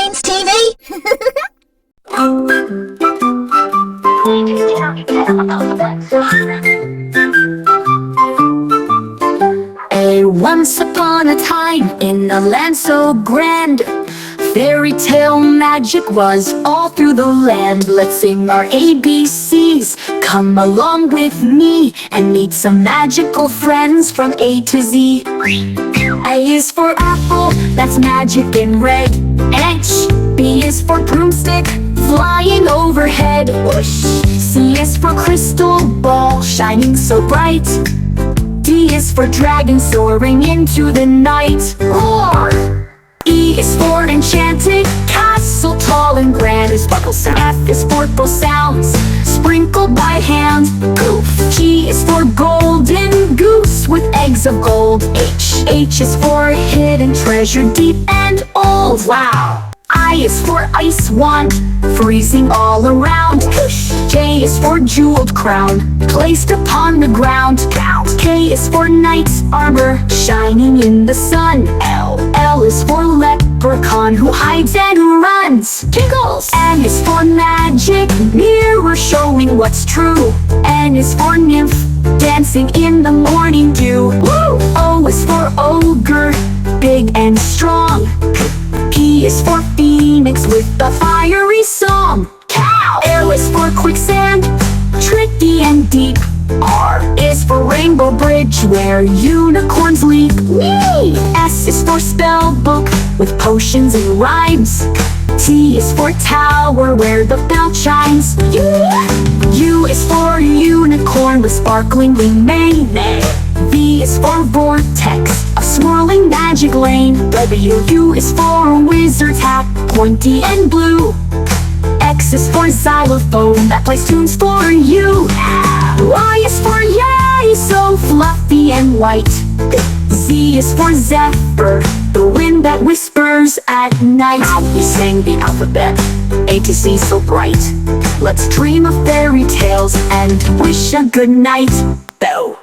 Science TV? Once upon a time, in a land so grand, fairy tale magic was all through the land. Let's sing our ABCs, come along with me, and meet some magical friends from A to Z. A is for apple, that's magic in red. H, B is for broomstick, flying overhead. Whoosh. C is for crystal ball, shining so bright. D is for dragon soaring into the night. Roar! E is for enchanted, castle tall and grand. Is sparkles. F is for sounds, sprinkled by hand. Goof. G is for golden goose with eggs of gold. H is for hidden treasure deep and old. Wow! I is for ice wand, freezing all around. J is for jeweled crown, placed upon the ground. K is for knight's armor, shining in the sun. L is for leprechaun, who hides and runs. Tinkles. M is for magic mirror, showing what's true. N is for nymph, dancing in the morning dew. Woo! O is for ogre, big and strong. P is for phoenix with the fiery song. Cow! L is for quicksand, tricky and deep. R is for rainbow bridge, where unicorns leap. Whee! S is for spell book, with potions and rhymes. T is for tower, where the bell chimes. U is for unicorn, with sparkling wing mane. V is for vortex, a swirling magic lane. W is for wizard's hat, pointy and blue. X is for xylophone, that plays tunes for you. Y is for yay, so fluffy and white. Z is for zephyr, the wind that whispers at night. We sang the alphabet, A to Z so bright. Let's dream of fairy tales and wish a good night. Bow.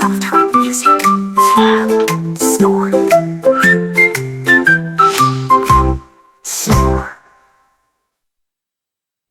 Soft